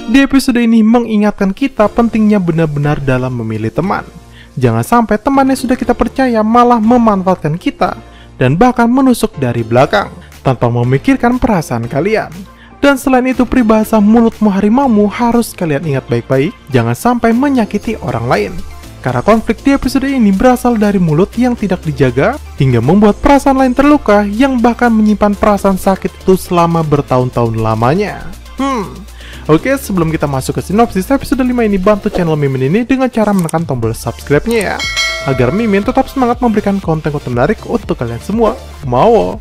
Di episode ini mengingatkan kita pentingnya benar-benar dalam memilih teman. Jangan sampai teman yang sudah kita percaya malah memanfaatkan kita dan bahkan menusuk dari belakang tanpa memikirkan perasaan kalian. Dan selain itu, peribahasa mulutmu harimaumu harus kalian ingat baik-baik, jangan sampai menyakiti orang lain. Karena konflik di episode ini berasal dari mulut yang tidak dijaga hingga membuat perasaan lain terluka yang bahkan menyimpan perasaan sakit itu selama bertahun-tahun lamanya. Oke, sebelum kita masuk ke sinopsis episode 5 ini, bantu channel Mimin ini dengan cara menekan tombol subscribe-nya ya, agar Mimin tetap semangat memberikan konten-konten menarik untuk kalian semua. Mau?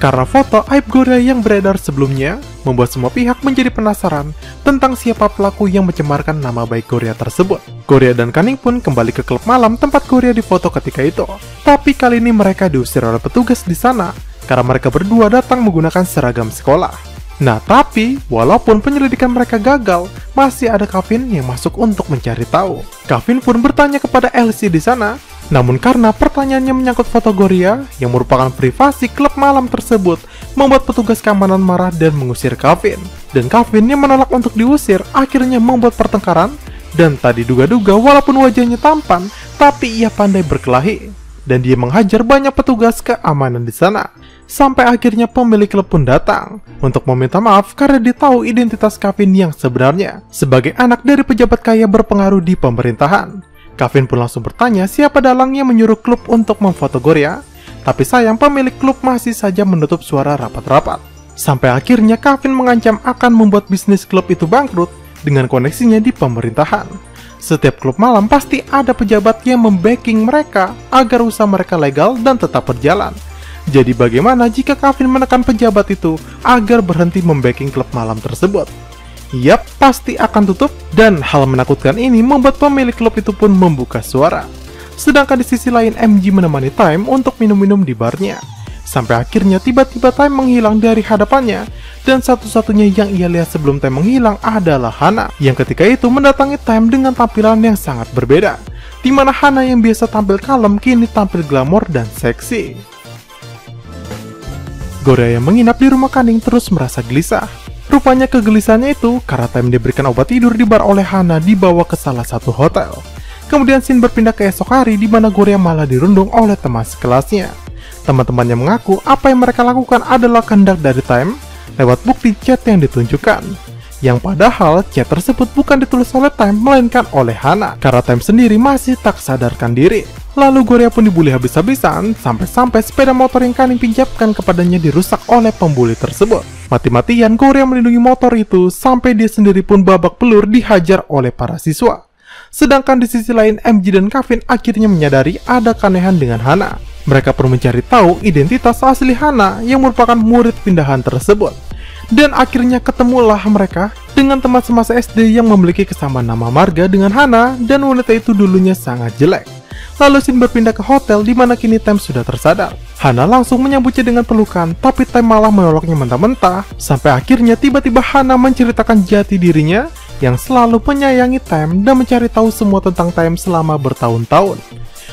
Karena foto aib Goria yang beredar sebelumnya membuat semua pihak menjadi penasaran tentang siapa pelaku yang mencemarkan nama baik Goria tersebut. Goria dan Kaning pun kembali ke klub malam tempat Goria difoto ketika itu. Tapi kali ini mereka diusir oleh petugas di sana karena mereka berdua datang menggunakan seragam sekolah. Nah, tapi walaupun penyelidikan mereka gagal, masih ada Kevin yang masuk untuk mencari tahu. Kevin pun bertanya kepada Elsie di sana. Namun karena pertanyaannya menyangkut foto Goria yang merupakan privasi klub malam tersebut, membuat petugas keamanan marah dan mengusir Kevin. Dan Kevin yang menolak untuk diusir akhirnya membuat pertengkaran. Dan tadi duga-duga walaupun wajahnya tampan, tapi ia pandai berkelahi. Dan dia menghajar banyak petugas keamanan di sana. Sampai akhirnya pemilik klub pun datang untuk meminta maaf karena dia tahu identitas Kevin yang sebenarnya sebagai anak dari pejabat kaya berpengaruh di pemerintahan. Kevin pun langsung bertanya siapa dalang yang menyuruh klub untuk memfoto Goria, tapi sayang pemilik klub masih saja menutup suara rapat-rapat. Sampai akhirnya Kevin mengancam akan membuat bisnis klub itu bangkrut dengan koneksinya di pemerintahan. Setiap klub malam pasti ada pejabat yang membacking mereka agar usaha mereka legal dan tetap berjalan. Jadi bagaimana jika Kevin menekan pejabat itu agar berhenti membacking klub malam tersebut? Yap, pasti akan tutup, dan hal menakutkan ini membuat pemilik klub itu pun membuka suara. Sedangkan di sisi lain MG menemani Time untuk minum-minum di barnya. Sampai akhirnya tiba-tiba Time menghilang dari hadapannya, dan satu-satunya yang ia lihat sebelum Time menghilang adalah Hana, yang ketika itu mendatangi Time dengan tampilan yang sangat berbeda, di mana Hana yang biasa tampil kalem kini tampil glamor dan seksi. Goria yang menginap di rumah Kaning terus merasa gelisah. Rupanya kegelisahannya itu karena Time diberikan obat tidur di bar oleh Hana dibawa ke salah satu hotel. Kemudian scene berpindah ke esok hari di mana Goria malah dirundung oleh teman sekelasnya. Teman-temannya mengaku apa yang mereka lakukan adalah kehendak dari Time lewat bukti chat yang ditunjukkan. Yang padahal chat tersebut bukan ditulis oleh Time melainkan oleh Hana karena Time sendiri masih tak sadarkan diri. Lalu Goria pun dibully habis-habisan sampai-sampai sepeda motor yang Kaning pinjamkan kepadanya dirusak oleh pembuli tersebut. Mati-matian Goria melindungi motor itu sampai dia sendiri pun babak belur dihajar oleh para siswa. Sedangkan di sisi lain MG dan Kevin akhirnya menyadari ada keanehan dengan Hana. Mereka pun mencari tahu identitas asli Hana yang merupakan murid pindahan tersebut. Dan akhirnya ketemulah mereka dengan teman semasa SD yang memiliki kesamaan nama marga dengan Hana dan wanita itu dulunya sangat jelek. Lalu scene berpindah ke hotel di mana kini Time sudah tersadar. Hana langsung menyambutnya dengan pelukan, tapi Time malah menolaknya mentah-mentah. Sampai akhirnya tiba-tiba Hana menceritakan jati dirinya yang selalu menyayangi Time dan mencari tahu semua tentang Time selama bertahun-tahun.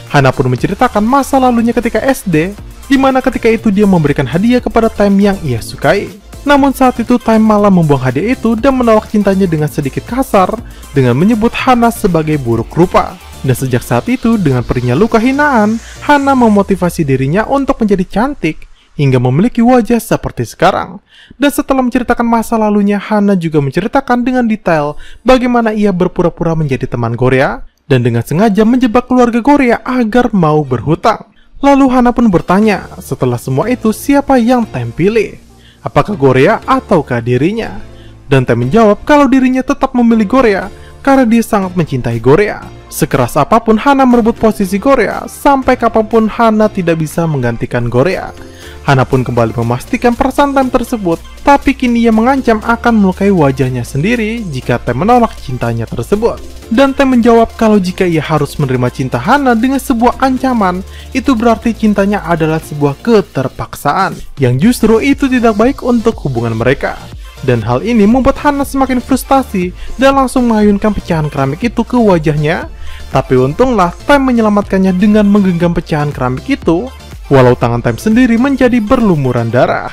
Hana pun menceritakan masa lalunya ketika SD, di mana ketika itu dia memberikan hadiah kepada Time yang ia sukai. Namun saat itu Time malah membuang hadiah itu dan menolak cintanya dengan sedikit kasar dengan menyebut Hana sebagai buruk rupa. Dan sejak saat itu, dengan perihnya luka hinaan, Hana memotivasi dirinya untuk menjadi cantik hingga memiliki wajah seperti sekarang. Dan setelah menceritakan masa lalunya, Hana juga menceritakan dengan detail bagaimana ia berpura-pura menjadi teman Goria dan dengan sengaja menjebak keluarga Goria agar mau berhutang. Lalu Hana pun bertanya, setelah semua itu siapa yang Time pilih? Apakah Goria ataukah dirinya? Dan Time menjawab kalau dirinya tetap memilih Goria karena dia sangat mencintai Goria. Sekeras apapun Hana merebut posisi Goria, sampai kapanpun Hana tidak bisa menggantikan Goria. Hana pun kembali memastikan perasaan Time tersebut, tapi kini ia mengancam akan melukai wajahnya sendiri jika Time menolak cintanya tersebut. Dan Time menjawab kalau jika ia harus menerima cinta Hana dengan sebuah ancaman, itu berarti cintanya adalah sebuah keterpaksaan, yang justru itu tidak baik untuk hubungan mereka. Dan hal ini membuat Hana semakin frustasi dan langsung mengayunkan pecahan keramik itu ke wajahnya. Tapi untunglah Time menyelamatkannya dengan menggenggam pecahan keramik itu, walau tangan Time sendiri menjadi berlumuran darah.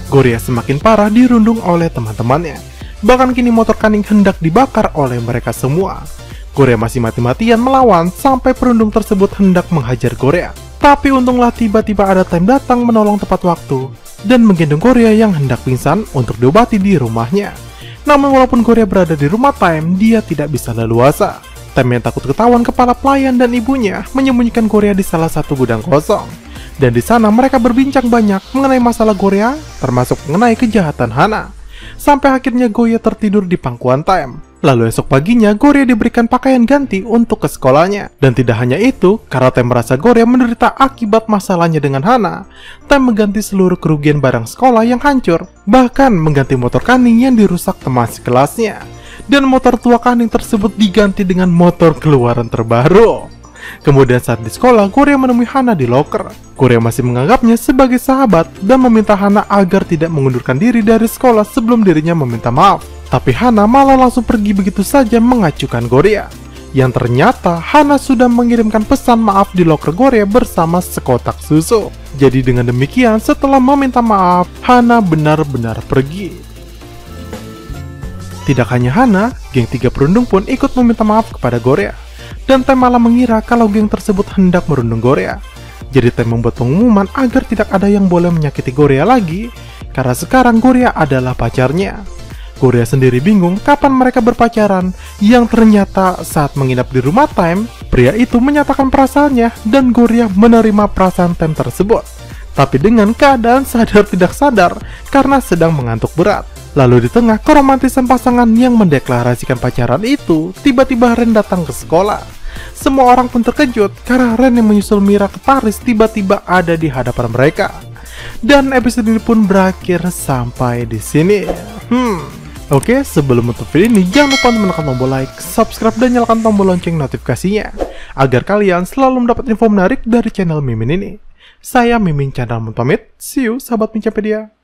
Goria semakin parah dirundung oleh teman-temannya. Bahkan kini motor Kaning hendak dibakar oleh mereka semua. Goria masih mati-matian melawan sampai perundung tersebut hendak menghajar Goria. Tapi untunglah tiba-tiba ada Time datang menolong tepat waktu dan menggendong Goria yang hendak pingsan untuk diobati di rumahnya. Namun walaupun Goria berada di rumah Time, dia tidak bisa leluasa. Time yang takut ketahuan kepala pelayan dan ibunya menyembunyikan Goria di salah satu gudang kosong. Dan di sana mereka berbincang banyak mengenai masalah Goria, termasuk mengenai kejahatan Hana. Sampai akhirnya Goria tertidur di pangkuan Time. Lalu esok paginya Goria diberikan pakaian ganti untuk ke sekolahnya. Dan tidak hanya itu, karena Time merasa Goria menderita akibat masalahnya dengan Hana, Time mengganti seluruh kerugian barang sekolah yang hancur, bahkan mengganti motor Kaning yang dirusak teman sekelasnya. Dan motor tua Kaning tersebut diganti dengan motor keluaran terbaru. Kemudian saat di sekolah, Goria menemui Hana di loker. Goria masih menganggapnya sebagai sahabat dan meminta Hana agar tidak mengundurkan diri dari sekolah sebelum dirinya meminta maaf. Tapi Hana malah langsung pergi begitu saja mengacuhkan Goria. Yang ternyata Hana sudah mengirimkan pesan maaf di loker Goria bersama sekotak susu. Jadi dengan demikian setelah meminta maaf, Hana benar-benar pergi. Tidak hanya Hana, geng 3 perundung pun ikut meminta maaf kepada Goria. Dan Time malah mengira kalau geng tersebut hendak merundung Goria. Jadi Time membuat pengumuman agar tidak ada yang boleh menyakiti Goria lagi, karena sekarang Goria adalah pacarnya. Goria sendiri bingung kapan mereka berpacaran, yang ternyata saat menginap di rumah Time, pria itu menyatakan perasaannya dan Goria menerima perasaan Time tersebut. Tapi dengan keadaan sadar tidak sadar karena sedang mengantuk berat. Lalu di tengah keromantisan pasangan yang mendeklarasikan pacaran itu, tiba-tiba Ren datang ke sekolah. Semua orang pun terkejut karena Ren yang menyusul Mira ke Paris tiba-tiba ada di hadapan mereka. Dan episode ini pun berakhir sampai di sini. Oke, sebelum menutup video ini jangan lupa untuk menekan tombol like, subscribe dan nyalakan tombol lonceng notifikasinya agar kalian selalu mendapat info menarik dari channel Mimin ini. Saya Mimin Chandra pamit. See you sahabat Mincapedia.